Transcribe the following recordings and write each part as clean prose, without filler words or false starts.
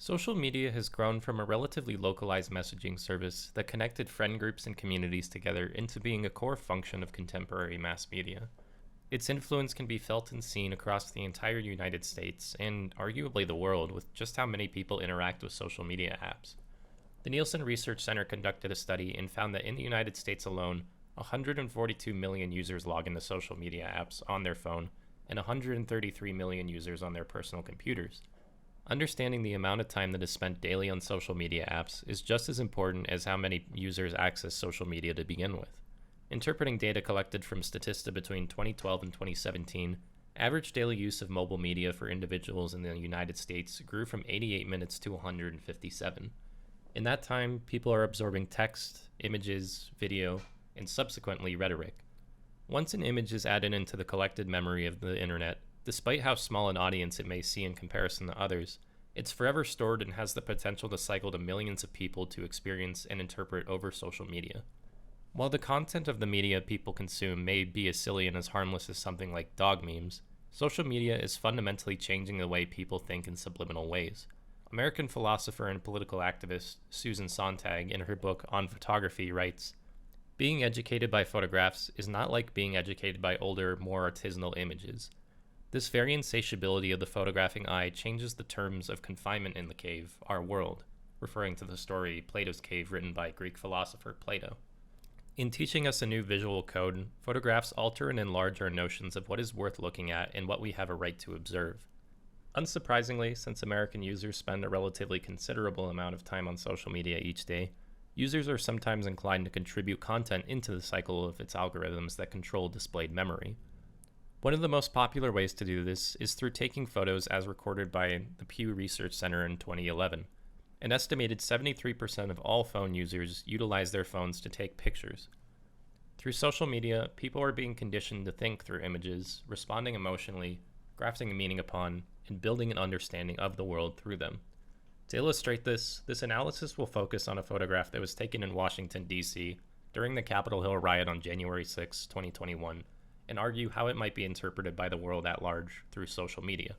Social media has grown from a relatively localized messaging service that connected friend groups and communities together into being a core function of contemporary mass media. Its influence can be felt and seen across the entire United States and arguably the world with just how many people interact with social media apps. The Nielsen Research Center conducted a study and found that in the United States alone, 142 million users log into social media apps on their phone and 133 million users on their personal computers. Understanding the amount of time that is spent daily on social media apps is just as important as how many users access social media to begin with. Interpreting data collected from Statista between 2012 and 2017, average daily use of mobile media for individuals in the United States grew from 88 minutes to 157. In that time, people are absorbing text, images, video, and subsequently rhetoric. Once an image is added into the collected memory of the internet, despite how small an audience it may see in comparison to others, it's forever stored and has the potential to cycle to millions of people to experience and interpret over social media. While the content of the media people consume may be as silly and as harmless as something like dog memes, social media is fundamentally changing the way people think in subliminal ways. American philosopher and political activist Susan Sontag, in her book On Photography, writes, "Being educated by photographs is not like being educated by older, more artisanal images. This very insatiability of the photographing eye changes the terms of confinement in the cave, our world," referring to the story Plato's Cave written by Greek philosopher Plato. In teaching us a new visual code, photographs alter and enlarge our notions of what is worth looking at and what we have a right to observe. Unsurprisingly, since American users spend a relatively considerable amount of time on social media each day, users are sometimes inclined to contribute content into the cycle of its algorithms that control displayed memory. One of the most popular ways to do this is through taking photos as recorded by the Pew Research Center in 2011. An estimated 73% of all phone users utilize their phones to take pictures. Through social media, people are being conditioned to think through images, responding emotionally, grafting a meaning upon, and building an understanding of the world through them. To illustrate this analysis will focus on a photograph that was taken in Washington, D.C. during the Capitol Hill riot on January 6, 2021, and argue how it might be interpreted by the world at large through social media.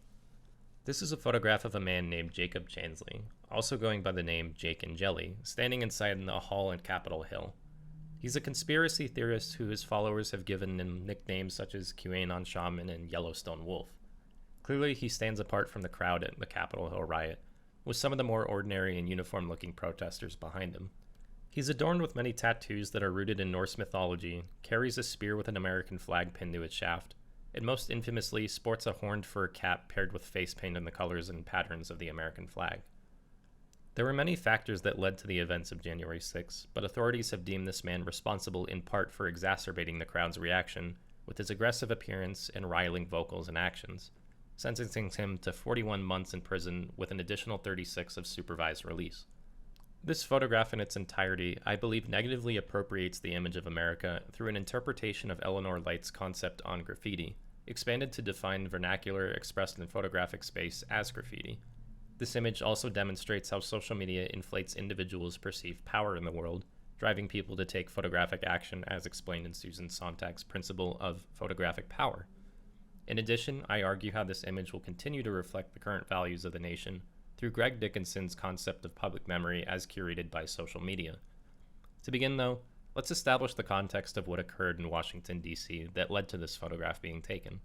This is a photograph of a man named Jacob Chansley, also going by the name Jake and Jelly, standing inside a hall in Capitol Hill. He's a conspiracy theorist who his followers have given him nicknames such as QAnon Shaman and Yellowstone Wolf. Clearly, he stands apart from the crowd at the Capitol Hill riot, with some of the more ordinary and uniform-looking protesters behind him. He's adorned with many tattoos that are rooted in Norse mythology, carries a spear with an American flag pinned to its shaft, and most infamously sports a horned fur cap paired with face paint in the colors and patterns of the American flag. There were many factors that led to the events of January 6, but authorities have deemed this man responsible in part for exacerbating the crowd's reaction with his aggressive appearance and riling vocals and actions, sentencing him to 41 months in prison with an additional 36 of supervised release. This photograph in its entirety, I believe, negatively appropriates the image of America through an interpretation of Eleanor Light's concept on graffiti, expanded to define vernacular expressed in photographic space as graffiti. This image also demonstrates how social media inflates individuals' perceived power in the world, driving people to take photographic action as explained in Susan Sontag's principle of photographic power. In addition, I argue how this image will continue to reflect the current values of the nation through Greg Dickinson's concept of public memory as curated by social media. To begin, though, let's establish the context of what occurred in Washington, D.C. that led to this photograph being taken.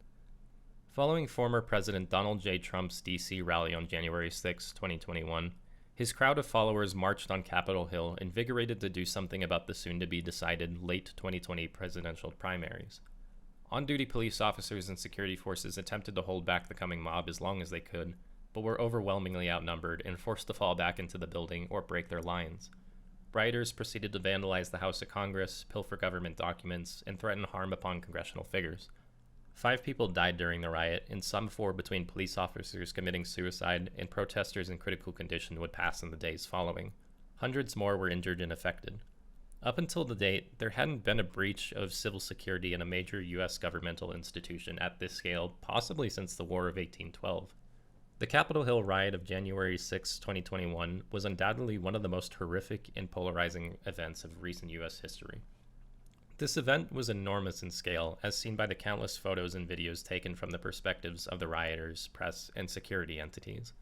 Following former President Donald J. Trump's D.C. rally on January 6, 2021, his crowd of followers marched on Capitol Hill, invigorated to do something about the soon-to-be-decided late 2020 presidential primaries. On-duty police officers and security forces attempted to hold back the coming mob as long as they could, but were overwhelmingly outnumbered and forced to fall back into the building or break their lines. Rioters proceeded to vandalize the House of Congress, pilfer government documents, and threaten harm upon congressional figures. 5 people died during the riot, and some 4 between police officers committing suicide and protesters in critical condition would pass in the days following. Hundreds more were injured and affected. Up until the date, there hadn't been a breach of civil security in a major U.S. governmental institution at this scale, possibly since the War of 1812. The Capitol Hill riot of January 6, 2021 was undoubtedly one of the most horrific and polarizing events of recent U.S. history. This event was enormous in scale, as seen by the countless photos and videos taken from the perspectives of the rioters, press, and security entities.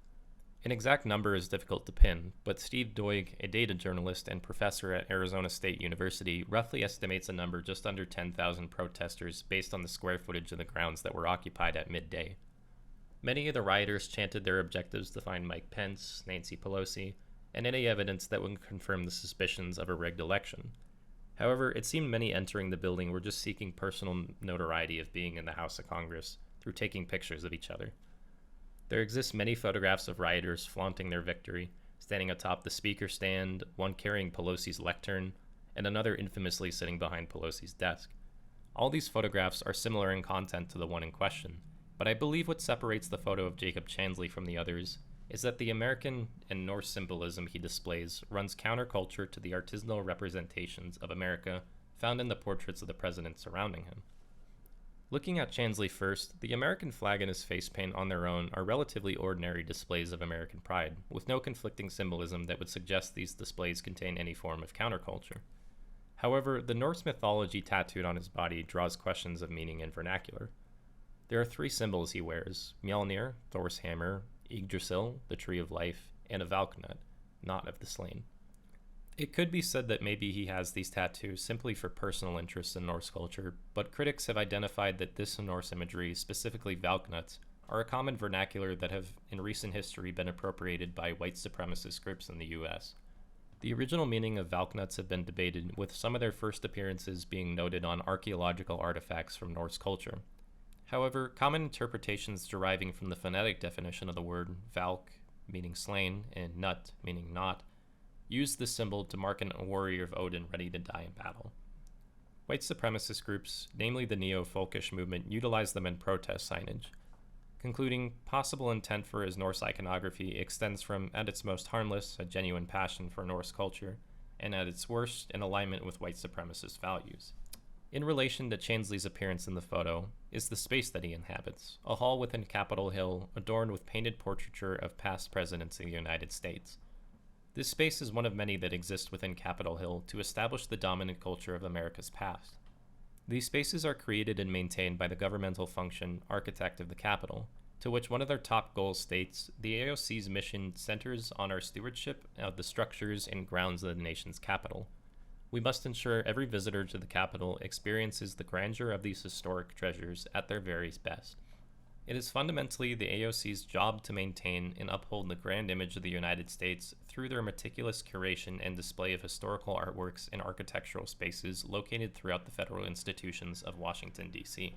An exact number is difficult to pin, but Steve Doig, a data journalist and professor at Arizona State University, roughly estimates a number just under 10,000 protesters based on the square footage of the grounds that were occupied at midday. Many of the rioters chanted their objectives to find Mike Pence, Nancy Pelosi, and any evidence that would confirm the suspicions of a rigged election. However, it seemed many entering the building were just seeking personal notoriety of being in the House of Congress through taking pictures of each other. There exist many photographs of rioters flaunting their victory, standing atop the speaker stand, one carrying Pelosi's lectern, and another infamously sitting behind Pelosi's desk. All these photographs are similar in content to the one in question, but I believe what separates the photo of Jacob Chansley from the others is that the American and Norse symbolism he displays runs counterculture to the artisanal representations of America found in the portraits of the presidents surrounding him. Looking at Chansley first, the American flag and his face paint on their own are relatively ordinary displays of American pride, with no conflicting symbolism that would suggest these displays contain any form of counterculture. However, the Norse mythology tattooed on his body draws questions of meaning and vernacular. There are 3 symbols he wears: Mjolnir, Thor's hammer, Yggdrasil, the tree of life, and a Valknut, knot of the slain. It could be said that maybe he has these tattoos simply for personal interest in Norse culture, but critics have identified that this Norse imagery, specifically Valknuts, are a common vernacular that have in recent history been appropriated by white supremacist groups in the US. The original meaning of Valknuts have been debated, with some of their first appearances being noted on archaeological artifacts from Norse culture. However, common interpretations deriving from the phonetic definition of the word Valk, meaning slain, and Nut, meaning knot, use this symbol to mark a warrior of Odin ready to die in battle. White supremacist groups, namely the Neo-Folkish movement, utilize them in protest signage, concluding possible intent for his Norse iconography extends from, at its most harmless, a genuine passion for Norse culture, and at its worst, an alignment with white supremacist values. In relation to Chansley's appearance in the photo is the space that he inhabits, a hall within Capitol Hill adorned with painted portraiture of past presidents of the United States. This space is one of many that exist within Capitol Hill to establish the dominant culture of America's past. These spaces are created and maintained by the governmental function Architect of the Capitol, to which one of their top goals states, "The AOC's mission centers on our stewardship of the structures and grounds of the nation's capital. We must ensure every visitor to the Capitol experiences the grandeur of these historic treasures at their very best. It is fundamentally the AOC's job to maintain and uphold the grand image of the United States through their meticulous curation and display of historical artworks and architectural spaces located throughout the federal institutions of Washington, D.C.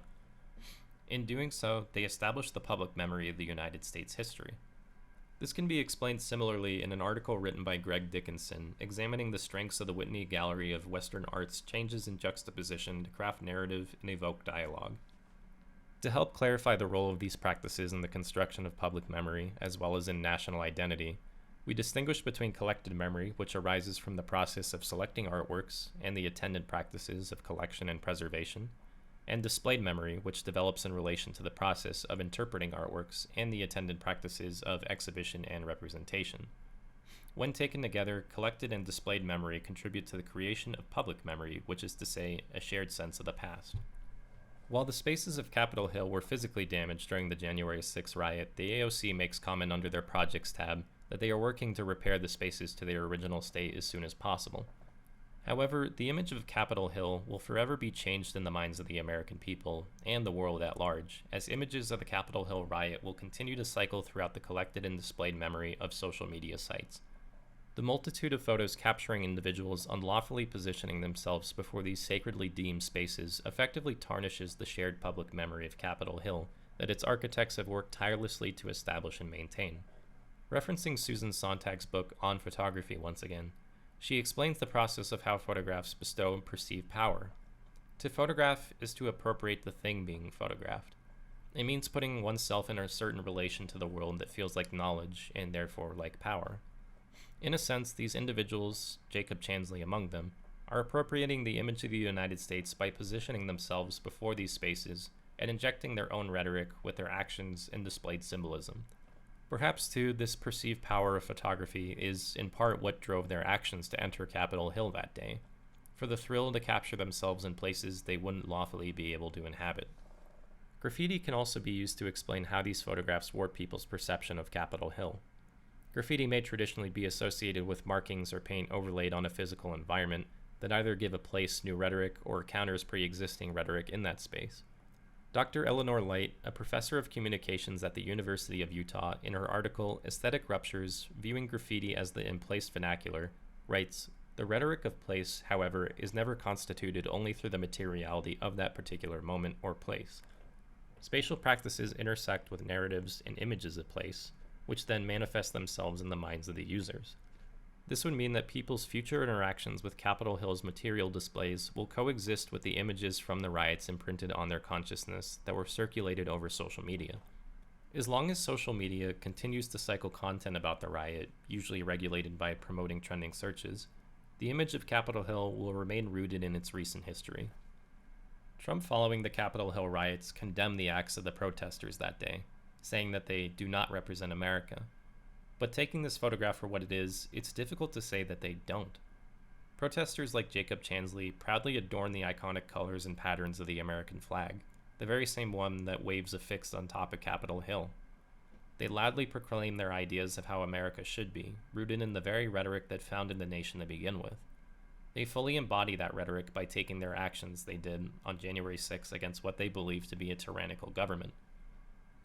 In doing so, they establish the public memory of the United States history." This can be explained similarly in an article written by Greg Dickinson, examining the strengths of the Whitney Gallery of Western Art's changes in juxtaposition to craft narrative and evoke dialogue. To help clarify the role of these practices in the construction of public memory, as well as in national identity, we distinguish between collected memory, which arises from the process of selecting artworks and the attendant practices of collection and preservation, and displayed memory, which develops in relation to the process of interpreting artworks and the attendant practices of exhibition and representation. When taken together, collected and displayed memory contribute to the creation of public memory, which is to say, a shared sense of the past. While the spaces of Capitol Hill were physically damaged during the January 6 riot, the AOC makes comment under their projects tab that they are working to repair the spaces to their original state as soon as possible. However, the image of Capitol Hill will forever be changed in the minds of the American people and the world at large, as images of the Capitol Hill riot will continue to cycle throughout the collected and displayed memory of social media sites. The multitude of photos capturing individuals unlawfully positioning themselves before these sacredly deemed spaces effectively tarnishes the shared public memory of Capitol Hill that its architects have worked tirelessly to establish and maintain. Referencing Susan Sontag's book On Photography once again, she explains the process of how photographs bestow and perceive power. To photograph is to appropriate the thing being photographed. It means putting oneself in a certain relation to the world that feels like knowledge and therefore like power. In a sense, these individuals, Jacob Chansley among them, are appropriating the image of the United States by positioning themselves before these spaces and injecting their own rhetoric with their actions and displayed symbolism. Perhaps, too, this perceived power of photography is in part what drove their actions to enter Capitol Hill that day, for the thrill to capture themselves in places they wouldn't lawfully be able to inhabit. Graffiti can also be used to explain how these photographs warp people's perception of Capitol Hill. Graffiti may traditionally be associated with markings or paint overlaid on a physical environment that either give a place new rhetoric or counters pre-existing rhetoric in that space. Dr. Eleanor Light, a professor of communications at the University of Utah, in her article Aesthetic Ruptures, Viewing Graffiti as the Emplaced Vernacular, writes, "The rhetoric of place, however, is never constituted only through the materiality of that particular moment or place. Spatial practices intersect with narratives and images of place, which then manifest themselves in the minds of the users. This would mean that people's future interactions with Capitol Hill's material displays will coexist with the images from the riots imprinted on their consciousness that were circulated over social media. As long as social media continues to cycle content about the riot, usually regulated by promoting trending searches, the image of Capitol Hill will remain rooted in its recent history." Trump, following the Capitol Hill riots, condemned the acts of the protesters that day, saying that they do not represent America. But taking this photograph for what it is, it's difficult to say that they don't. Protesters like Jacob Chansley proudly adorn the iconic colors and patterns of the American flag, the very same one that waves affixed on top of Capitol Hill. They loudly proclaim their ideas of how America should be, rooted in the very rhetoric that founded the nation to begin with. They fully embody that rhetoric by taking their actions they did on January 6 against what they believe to be a tyrannical government.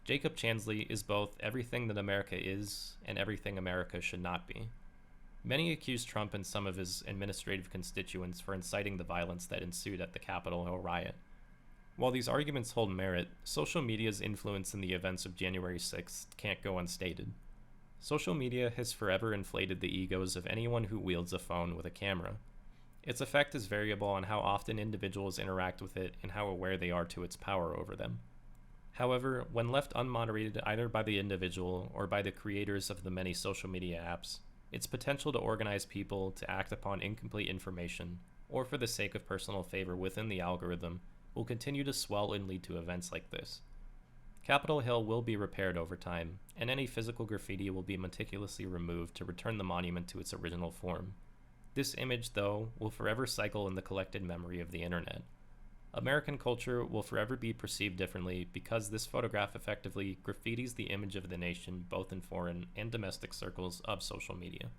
Jacob Chansley is both everything that America is and everything America should not be. Many accuse Trump and some of his administrative constituents for inciting the violence that ensued at the Capitol Hill riot. While these arguments hold merit, social media's influence in the events of January 6th can't go unstated. Social media has forever inflated the egos of anyone who wields a phone with a camera. Its effect is variable on how often individuals interact with it and how aware they are to its power over them. However, when left unmoderated either by the individual or by the creators of the many social media apps, its potential to organize people to act upon incomplete information, or for the sake of personal favor within the algorithm, will continue to swell and lead to events like this. Capitol Hill will be repaired over time, and any physical graffiti will be meticulously removed to return the monument to its original form. This image, though, will forever cycle in the collected memory of the internet. American culture will forever be perceived differently because this photograph effectively graffitis the image of the nation both in foreign and domestic circles of social media.